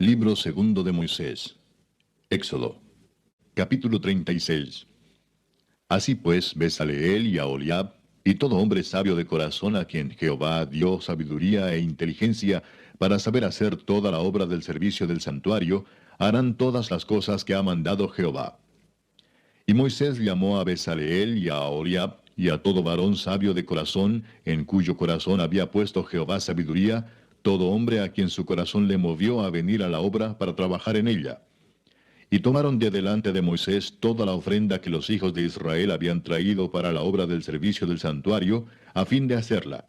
Libro segundo de Moisés. Éxodo. Capítulo 36. Así pues, Bezaleel y Aholiab, y todo hombre sabio de corazón a quien Jehová dio sabiduría e inteligencia para saber hacer toda la obra del servicio del santuario, harán todas las cosas que ha mandado Jehová. Y Moisés llamó a Bezaleel y a Aholiab y a todo varón sabio de corazón, en cuyo corazón había puesto Jehová sabiduría, todo hombre a quien su corazón le movió a venir a la obra para trabajar en ella. Y tomaron de delante de Moisés toda la ofrenda que los hijos de Israel habían traído para la obra del servicio del santuario, a fin de hacerla.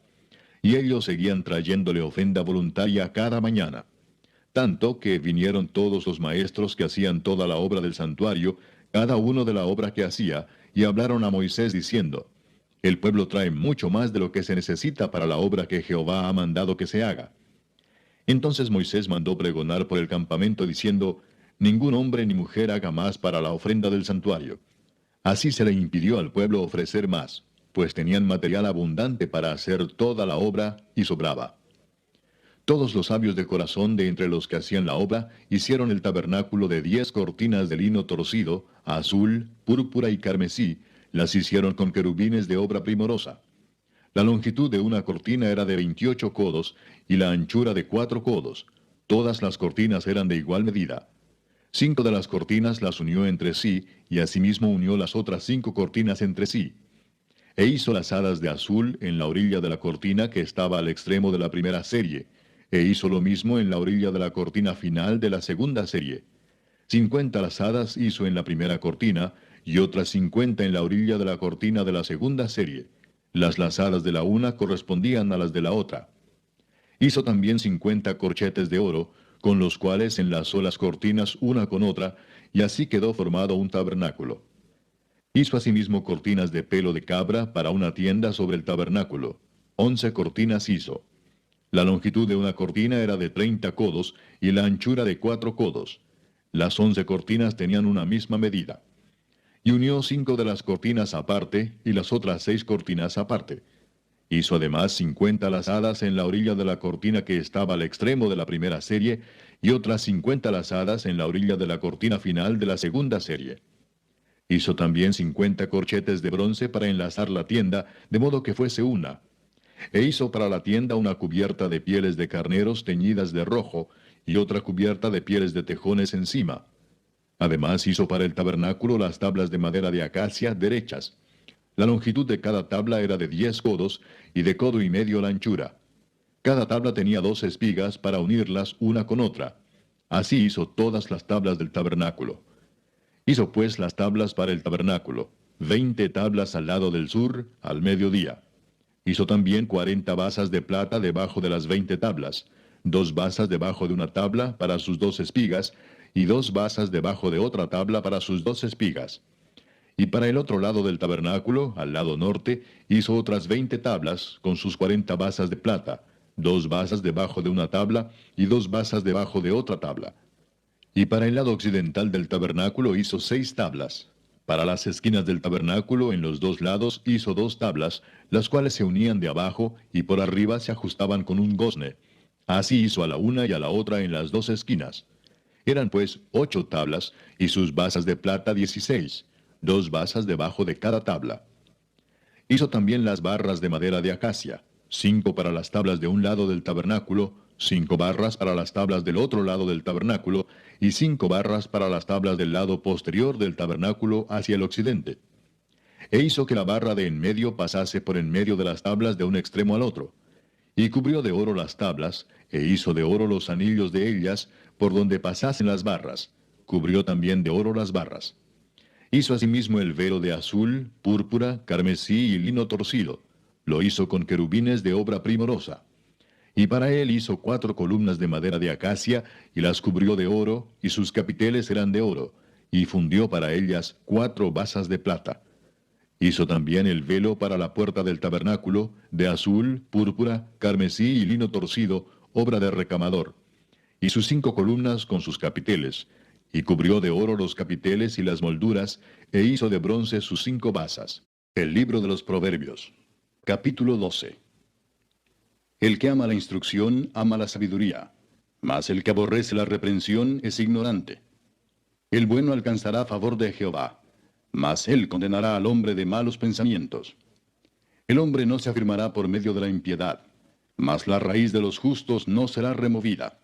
Y ellos seguían trayéndole ofrenda voluntaria cada mañana. Tanto que vinieron todos los maestros que hacían toda la obra del santuario, cada uno de la obra que hacía, y hablaron a Moisés diciendo, El pueblo trae mucho más de lo que se necesita para la obra que Jehová ha mandado que se haga. Entonces Moisés mandó pregonar por el campamento diciendo, Ningún hombre ni mujer haga más para la ofrenda del santuario. Así se le impidió al pueblo ofrecer más, pues tenían material abundante para hacer toda la obra y sobraba. Todos los sabios de corazón de entre los que hacían la obra hicieron el tabernáculo de 10 cortinas de lino torcido, azul, púrpura y carmesí, las hicieron con querubines de obra primorosa. La longitud de una cortina era de 28 codos y la anchura de 4 codos. Todas las cortinas eran de igual medida. 5 de las cortinas las unió entre sí y asimismo unió las otras 5 cortinas entre sí. E hizo las hadas de azul en la orilla de la cortina que estaba al extremo de la primera serie, e hizo lo mismo en la orilla de la cortina final de la segunda serie. 50 lazadas hizo en la primera cortina, y otras 50 en la orilla de la cortina de la segunda serie. Las lazadas de la una correspondían a las de la otra. Hizo también 50 corchetes de oro, con los cuales enlazó las cortinas una con otra, y así quedó formado un tabernáculo. Hizo asimismo cortinas de pelo de cabra para una tienda sobre el tabernáculo. 11 cortinas hizo. La longitud de una cortina era de 30 codos, y la anchura de 4 codos. Las 11 cortinas tenían una misma medida. Y unió 5 de las cortinas aparte, y las otras 6 cortinas aparte. Hizo además 50 lazadas en la orilla de la cortina que estaba al extremo de la primera serie, y otras 50 lazadas en la orilla de la cortina final de la segunda serie. Hizo también 50 corchetes de bronce para enlazar la tienda, de modo que fuese una. E hizo para la tienda una cubierta de pieles de carneros teñidas de rojo, y otra cubierta de pieles de tejones encima. Además hizo para el tabernáculo las tablas de madera de acacia derechas. La longitud de cada tabla era de 10 codos, y de codo y medio la anchura. Cada tabla tenía 2 espigas para unirlas una con otra. Así hizo todas las tablas del tabernáculo. Hizo pues las tablas para el tabernáculo, 20 tablas al lado del sur, al mediodía. Hizo también 40 basas de plata debajo de las 20 tablas, 2 basas debajo de una tabla para sus 2 espigas, y 2 basas debajo de otra tabla para sus 2 espigas. Y para el otro lado del tabernáculo, al lado norte, hizo otras 20 tablas, con sus 40 basas de plata, 2 basas debajo de una tabla, y 2 basas debajo de otra tabla. Y para el lado occidental del tabernáculo hizo 6 tablas. Para las esquinas del tabernáculo en los 2 lados hizo 2 tablas, las cuales se unían de abajo y por arriba se ajustaban con un gozne. Así hizo a la una y a la otra en las 2 esquinas. Eran pues 8 tablas, y sus basas de plata 16, 2 basas debajo de cada tabla. Hizo también las barras de madera de acacia, 5 para las tablas de un lado del tabernáculo, 5 barras para las tablas del otro lado del tabernáculo, y 5 barras para las tablas del lado posterior del tabernáculo hacia el occidente. E hizo que la barra de en medio pasase por en medio de las tablas de un extremo al otro. Y cubrió de oro las tablas, e hizo de oro los anillos de ellas, por donde pasasen las barras. Cubrió también de oro las barras. Hizo asimismo el velo de azul, púrpura, carmesí y lino torcido. Lo hizo con querubines de obra primorosa. Y para él hizo 4 columnas de madera de acacia, y las cubrió de oro, y sus capiteles eran de oro, y fundió para ellas 4 basas de plata. Hizo también el velo para la puerta del tabernáculo, de azul, púrpura, carmesí y lino torcido, obra de recamador. Y sus 5 columnas con sus capiteles, y cubrió de oro los capiteles y las molduras, e hizo de bronce sus 5 basas. El libro de los Proverbios. Capítulo 12. El que ama la instrucción, ama la sabiduría, mas el que aborrece la reprensión es ignorante. El bueno alcanzará favor de Jehová, mas él condenará al hombre de malos pensamientos. El hombre no se afirmará por medio de la impiedad, mas la raíz de los justos no será removida.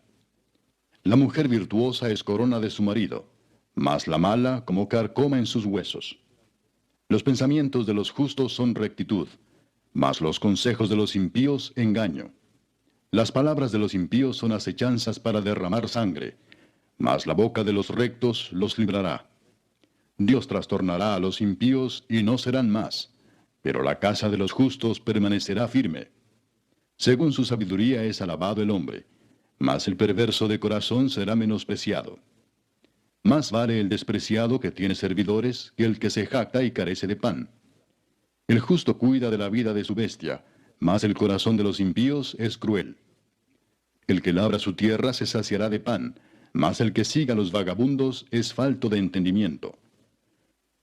La mujer virtuosa es corona de su marido, mas la mala como carcoma en sus huesos. Los pensamientos de los justos son rectitud, mas los consejos de los impíos engaño. Las palabras de los impíos son acechanzas para derramar sangre, mas la boca de los rectos los librará. Dios trastornará a los impíos y no serán más, pero la casa de los justos permanecerá firme. Según su sabiduría es alabado el hombre, mas el perverso de corazón será menospreciado. Más vale el despreciado que tiene servidores que el que se jacta y carece de pan. El justo cuida de la vida de su bestia, mas el corazón de los impíos es cruel. El que labra su tierra se saciará de pan, mas el que siga a los vagabundos es falto de entendimiento.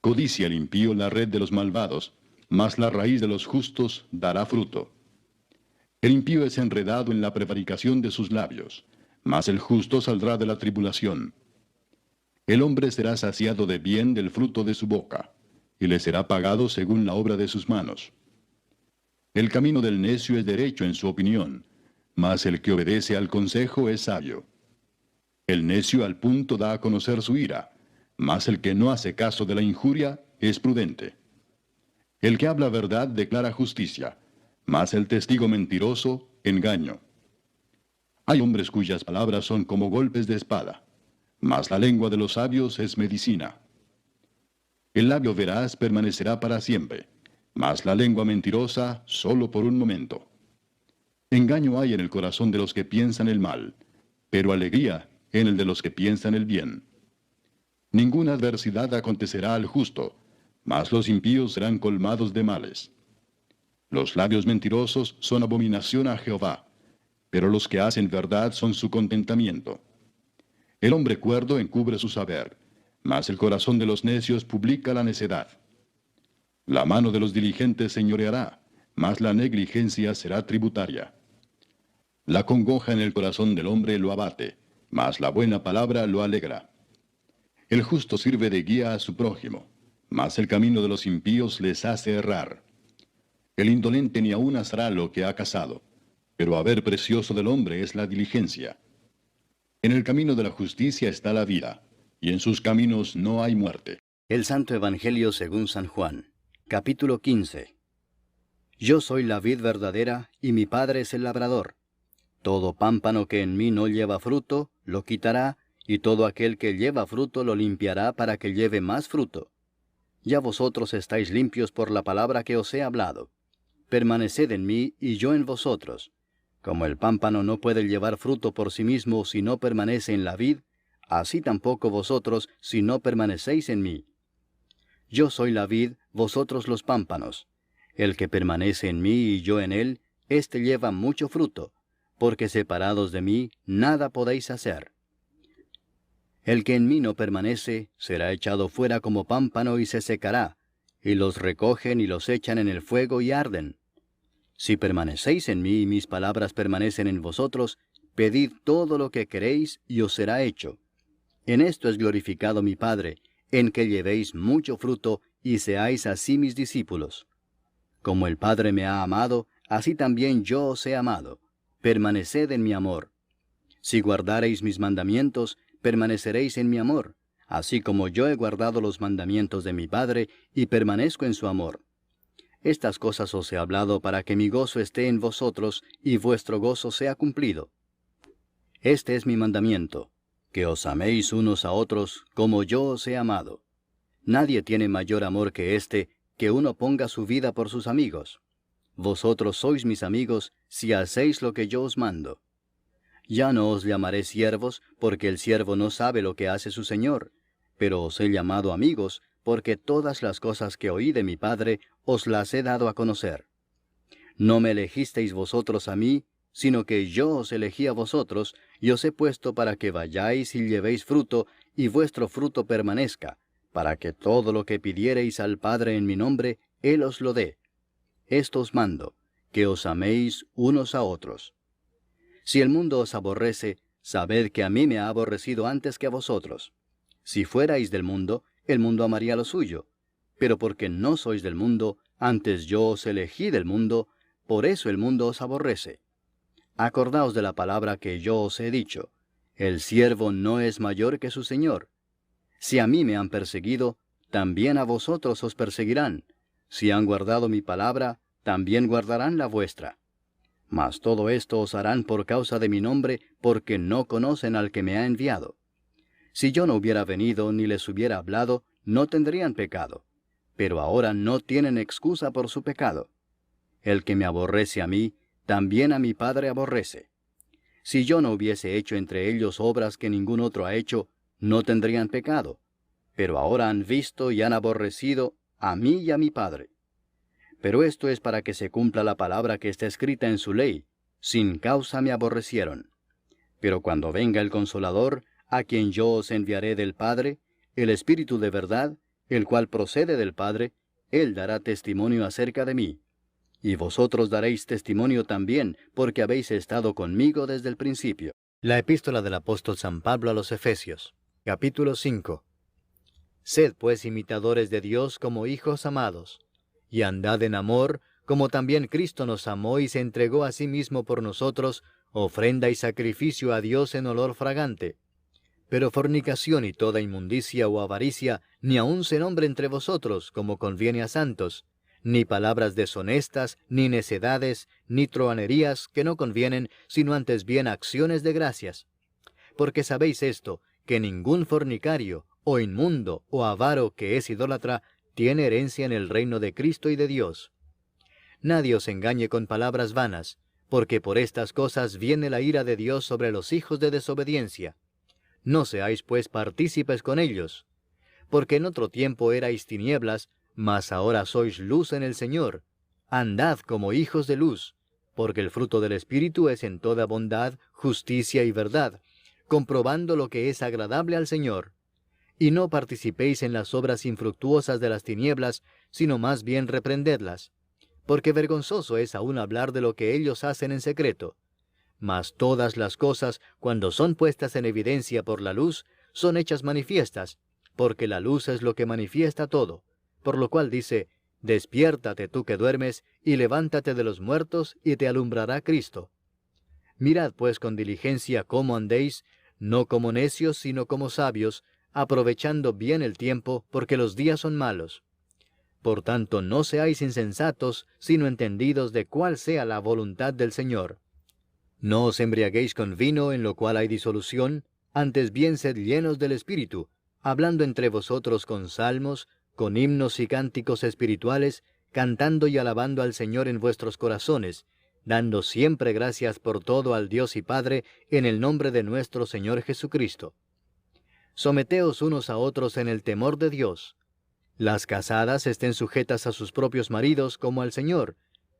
Codicia el impío la red de los malvados, mas la raíz de los justos dará fruto. El impío es enredado en la prevaricación de sus labios, mas el justo saldrá de la tribulación. El hombre será saciado de bien del fruto de su boca, y le será pagado según la obra de sus manos. El camino del necio es derecho en su opinión, mas el que obedece al consejo es sabio. El necio al punto da a conocer su ira, mas el que no hace caso de la injuria es prudente. El que habla verdad declara justicia, mas el testigo mentiroso, engaño. Hay hombres cuyas palabras son como golpes de espada, mas la lengua de los sabios es medicina. El labio veraz permanecerá para siempre, mas la lengua mentirosa solo por un momento. Engaño hay en el corazón de los que piensan el mal, pero alegría en el de los que piensan el bien. Ninguna adversidad acontecerá al justo, mas los impíos serán colmados de males. Los labios mentirosos son abominación a Jehová, pero los que hacen verdad son su contentamiento. El hombre cuerdo encubre su saber, mas el corazón de los necios publica la necedad. La mano de los diligentes señoreará, mas la negligencia será tributaria. La congoja en el corazón del hombre lo abate, mas la buena palabra lo alegra. El justo sirve de guía a su prójimo, mas el camino de los impíos les hace errar. El indolente ni aun asará lo que ha cazado, pero haber precioso del hombre es la diligencia. En el camino de la justicia está la vida, y en sus caminos no hay muerte. El Santo Evangelio según San Juan, capítulo 15. Yo soy la vid verdadera, y mi Padre es el labrador. Todo pámpano que en mí no lleva fruto, lo quitará, y todo aquel que lleva fruto lo limpiará para que lleve más fruto. Ya vosotros estáis limpios por la palabra que os he hablado. Permaneced en mí, y yo en vosotros. Como el pámpano no puede llevar fruto por sí mismo si no permanece en la vid, así tampoco vosotros si no permanecéis en mí. Yo soy la vid, vosotros los pámpanos. El que permanece en mí y yo en él, éste lleva mucho fruto, porque separados de mí nada podéis hacer. El que en mí no permanece, será echado fuera como pámpano y se secará, y los recogen y los echan en el fuego y arden. Si permanecéis en mí y mis palabras permanecen en vosotros, pedid todo lo que queréis y os será hecho. En esto es glorificado mi Padre, en que llevéis mucho fruto y seáis así mis discípulos. Como el Padre me ha amado, así también yo os he amado. Permaneced en mi amor. Si guardareis mis mandamientos, permaneceréis en mi amor, así como yo he guardado los mandamientos de mi Padre y permanezco en su amor. Estas cosas os he hablado para que mi gozo esté en vosotros y vuestro gozo sea cumplido. Este es mi mandamiento, que os améis unos a otros como yo os he amado. Nadie tiene mayor amor que este, que uno ponga su vida por sus amigos. Vosotros sois mis amigos si hacéis lo que yo os mando. Ya no os llamaré siervos, porque el siervo no sabe lo que hace su señor, pero os he llamado amigos, porque todas las cosas que oí de mi Padre os las he dado a conocer. No me elegisteis vosotros a mí, sino que yo os elegí a vosotros, y os he puesto para que vayáis y llevéis fruto, y vuestro fruto permanezca, para que todo lo que pidiereis al Padre en mi nombre, Él os lo dé. Esto os mando, que os améis unos a otros. Si el mundo os aborrece, sabed que a mí me ha aborrecido antes que a vosotros. Si fuerais del mundo, el mundo amaría lo suyo. Pero porque no sois del mundo, antes yo os elegí del mundo, por eso el mundo os aborrece. Acordaos de la palabra que yo os he dicho. El siervo no es mayor que su señor. Si a mí me han perseguido, también a vosotros os perseguirán. Si han guardado mi palabra, también guardarán la vuestra. Mas todo esto os harán por causa de mi nombre, porque no conocen al que me ha enviado. Si yo no hubiera venido ni les hubiera hablado, no tendrían pecado. Pero ahora no tienen excusa por su pecado. El que me aborrece a mí, también a mi Padre aborrece. Si yo no hubiese hecho entre ellos obras que ningún otro ha hecho, no tendrían pecado. Pero ahora han visto y han aborrecido a mí y a mi Padre. Pero esto es para que se cumpla la palabra que está escrita en su ley: sin causa me aborrecieron. Pero cuando venga el Consolador, a quien yo os enviaré del Padre, el Espíritu de verdad, el cual procede del Padre, Él dará testimonio acerca de mí. Y vosotros daréis testimonio también, porque habéis estado conmigo desde el principio. La epístola del apóstol San Pablo a los Efesios, capítulo 5. Sed pues imitadores de Dios como hijos amados, y andad en amor, como también Cristo nos amó y se entregó a sí mismo por nosotros, ofrenda y sacrificio a Dios en olor fragante. Pero fornicación y toda inmundicia o avaricia ni aun se nombre entre vosotros, como conviene a santos, ni palabras deshonestas, ni necedades, ni truhanerías que no convienen, sino antes bien acciones de gracias. Porque sabéis esto, que ningún fornicario, o inmundo, o avaro que es idólatra, tiene herencia en el reino de Cristo y de Dios. Nadie os engañe con palabras vanas, porque por estas cosas viene la ira de Dios sobre los hijos de desobediencia. No seáis pues partícipes con ellos, porque en otro tiempo erais tinieblas, mas ahora sois luz en el Señor. Andad como hijos de luz, porque el fruto del Espíritu es en toda bondad, justicia y verdad, comprobando lo que es agradable al Señor. Y no participéis en las obras infructuosas de las tinieblas, sino más bien reprendedlas, porque vergonzoso es aún hablar de lo que ellos hacen en secreto. Mas todas las cosas, cuando son puestas en evidencia por la luz, son hechas manifiestas, porque la luz es lo que manifiesta todo. Por lo cual dice: despiértate tú que duermes, y levántate de los muertos, y te alumbrará Cristo. Mirad pues con diligencia cómo andéis, no como necios, sino como sabios, aprovechando bien el tiempo, porque los días son malos. Por tanto, no seáis insensatos, sino entendidos de cuál sea la voluntad del Señor. No os embriaguéis con vino, en lo cual hay disolución, antes bien sed llenos del Espíritu, hablando entre vosotros con salmos, con himnos y cánticos espirituales, cantando y alabando al Señor en vuestros corazones, dando siempre gracias por todo al Dios y Padre, en el nombre de nuestro Señor Jesucristo. Someteos unos a otros en el temor de Dios. Las casadas estén sujetas a sus propios maridos como al Señor,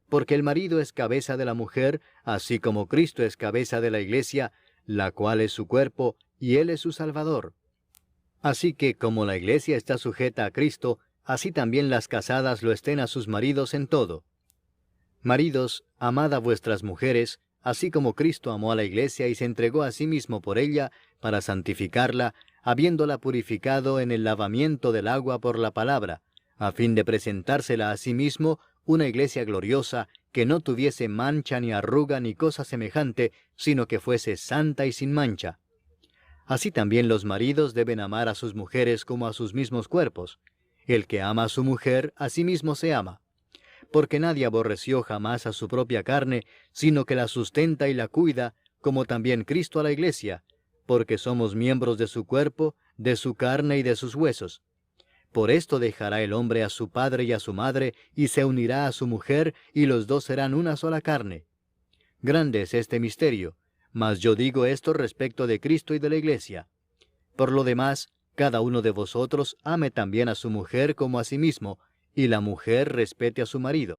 porque el marido es cabeza de la mujer, así como Cristo es cabeza de la iglesia, la cual es su cuerpo, y Él es su Salvador. Así que, como la iglesia está sujeta a Cristo, así también las casadas lo estén a sus maridos en todo. Maridos, amad a vuestras mujeres, así como Cristo amó a la iglesia y se entregó a sí mismo por ella, para santificarla, habiéndola purificado en el lavamiento del agua por la palabra, a fin de presentársela a sí mismo una iglesia gloriosa, que no tuviese mancha ni arruga ni cosa semejante, sino que fuese santa y sin mancha. Así también los maridos deben amar a sus mujeres como a sus mismos cuerpos. El que ama a su mujer, a sí mismo se ama. Porque nadie aborreció jamás a su propia carne, sino que la sustenta y la cuida, como también Cristo a la iglesia, porque somos miembros de su cuerpo, de su carne y de sus huesos. Por esto dejará el hombre a su padre y a su madre, y se unirá a su mujer, y los dos serán una sola carne. Grande es este misterio, mas yo digo esto respecto de Cristo y de la iglesia. Por lo demás, cada uno de vosotros ame también a su mujer como a sí mismo, y la mujer respete a su marido.